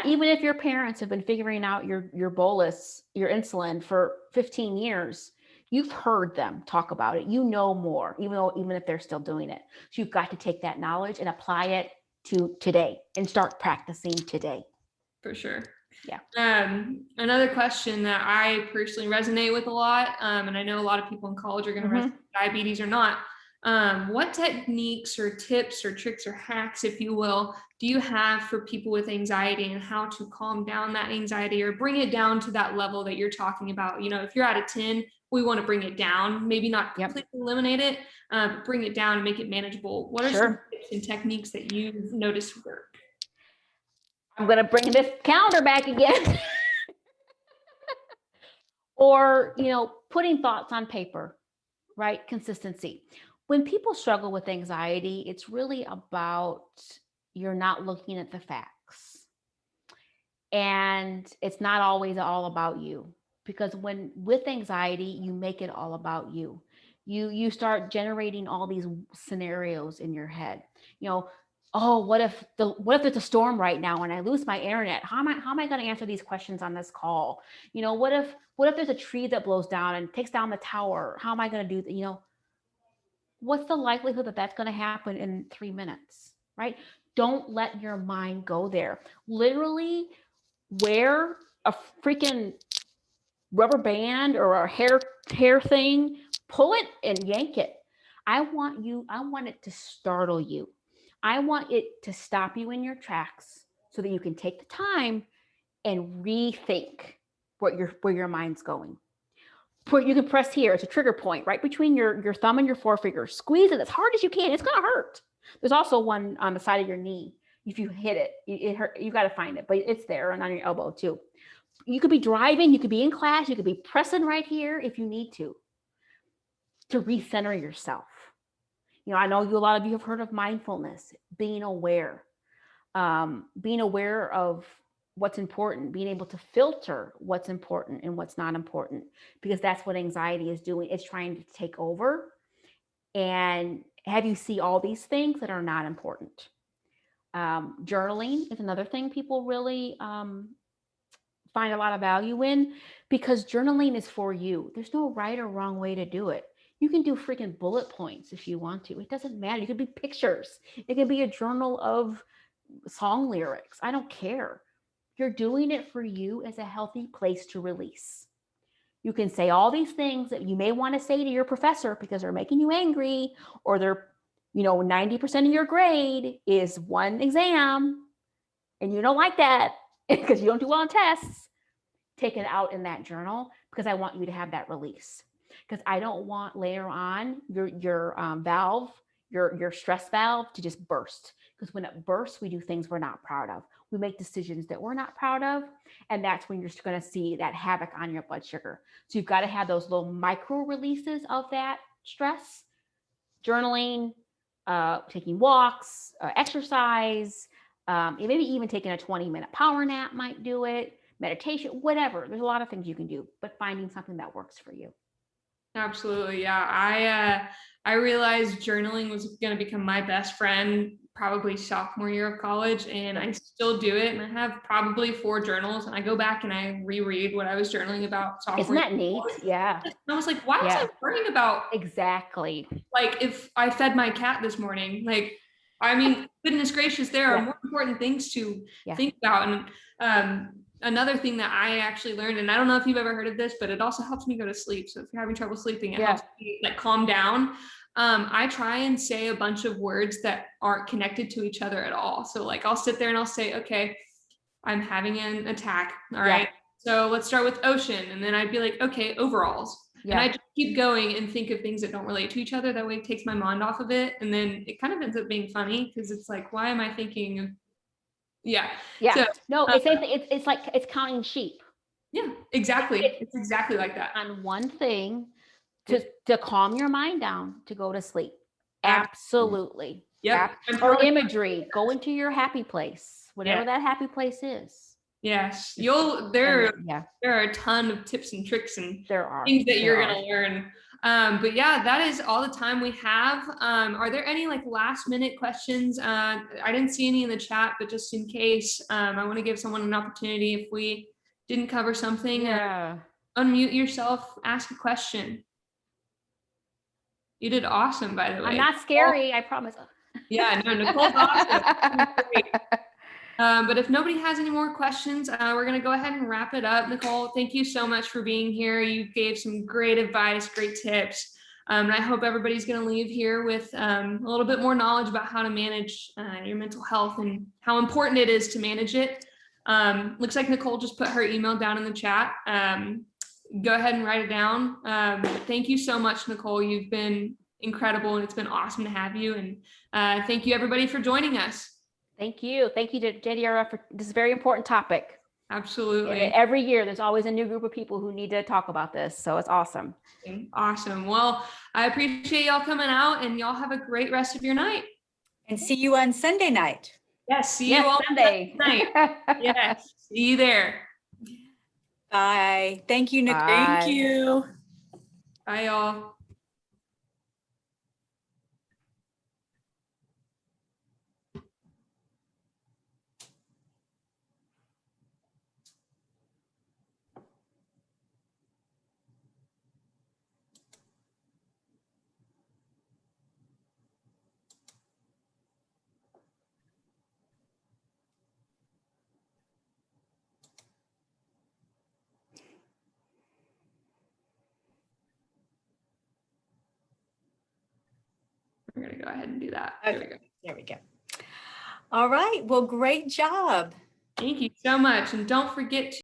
even if your parents have been figuring out your bolus, your insulin for 15 years, you've heard them talk about it. You know more, even if they're still doing it. So you've got to take that knowledge and apply it to today and start practicing today. For sure. Yeah. Another question that I personally resonate with a lot, and I know a lot of people in college are going to resonate with diabetes or not. What techniques or tips or tricks or hacks, if you will, do you have for people with anxiety, and how to calm down that anxiety or bring it down to that level that you're talking about? If you're at a 10, we want to bring it down, maybe not completely eliminate it, but bring it down and make it manageable. What are some tips and techniques that you've noticed work? I'm going to bring this calendar back again. Or, putting thoughts on paper, right? Consistency. When people struggle with anxiety, it's really about you're not looking at the facts. And it's not always all about you, because with anxiety, you make it all about you. You start generating all these scenarios in your head. Oh, what if it's a storm right now and I lose my internet? How am I going to answer these questions on this call? What if there's a tree that blows down and takes down the tower? How am I going to do that? What's the likelihood that that's going to happen in 3 minutes, right? Don't let your mind go there. Literally wear a freaking rubber band or a hair thing, pull it and yank it. I want it to startle you. I want it to stop you in your tracks so that you can take the time and rethink where your mind's going. You can press here. It's a trigger point right between your thumb and your forefinger. Squeeze it as hard as you can. It's gonna hurt. There's also one on the side of your knee. If you hit it, it hurt. You got to find it, but it's there and on your elbow too. You could be driving. You could be in class. You could be pressing right here if you need to recenter yourself. I know a lot of you have heard of mindfulness, being aware of what's important, being able to filter what's important and what's not important, because that's what anxiety is doing. It's trying to take over and have you see all these things that are not important. Journaling is another thing people really find a lot of value in, because journaling is for you. There's no right or wrong way to do it. You can do freaking bullet points if you want to. It doesn't matter. It could be pictures. It could be a journal of song lyrics. I don't care. You're doing it for you as a healthy place to release. You can say all these things that you may want to say to your professor because they're making you angry, or they're, 90% of your grade is one exam and you don't like that because you don't do well on tests. Take it out in that journal, because I want you to have that release. Because I don't want later on your valve, your stress valve to just burst. Because when it bursts, we do things we're not proud of. We make decisions that we're not proud of. And that's when you're going to see that havoc on your blood sugar. So you've got to have those little micro releases of that stress. Journaling, taking walks, exercise, maybe even taking a 20-minute power nap might do it. Meditation, whatever. There's a lot of things you can do, but finding something that works for you. Absolutely. Yeah. I realized journaling was going to become my best friend probably sophomore year of college, and I still do it. And I have probably 4 journals, and I go back and I reread what I was journaling about sophomore Isn't that year. neat? Yeah. And I was like, why was I worrying about exactly, like if I fed my cat this morning? Like, I mean, goodness gracious, there are more important things to think about. And another thing that I actually learned, and I don't know if you've ever heard of this, but it also helps me go to sleep. So if you're having trouble sleeping, it helps me like calm down. I try and say a bunch of words that aren't connected to each other at all. So like I'll sit there and I'll say, okay, I'm having an attack. All right. So let's start with ocean. And then I'd be like, okay, overalls. And I just keep going and think of things that don't relate to each other. That way it takes my mind off of it. And then it kind of ends up being funny, because it's like, why am I thinking of So, no, it's like it's counting sheep. Yeah, exactly. It's exactly like that. On one thing to calm your mind down, to go to sleep. Absolutely. Yep. Or imagery. Go into your happy place, whatever that happy place is. Yes. There are a ton of tips and tricks and things that you're going to learn. But yeah, that is all the time we have. Are there any like last minute questions? I didn't see any in the chat, but just in case, I want to give someone an opportunity. If we didn't cover something, unmute yourself, ask a question. You did awesome, by the way. I'm not scary, I promise. Yeah, no, Nicole's awesome. But if nobody has any more questions, we're going to go ahead and wrap it up. Nicole, thank you so much for being here. You gave some great advice, great tips. And I hope everybody's going to leave here with a little bit more knowledge about how to manage your mental health and how important it is to manage it. Looks like Nicole just put her email down in the chat. Go ahead and write it down. Thank you so much, Nicole. You've been incredible, and it's been awesome to have you. And thank you, everybody, for joining us. Thank you. Thank you to JDRF for this very important topic. Absolutely. Every year, there's always a new group of people who need to talk about this. So it's awesome. Awesome. Well, I appreciate y'all coming out, and y'all have a great rest of your night. And see you on Sunday night. Yes. See you all Sunday night. Yes. See you there. Bye. Thank you, Nicole. Bye. Thank you. Bye, y'all. We're going to go ahead and do that. There we Okay, go. there we go. All right. Well, great job. Thank you so much. And don't forget to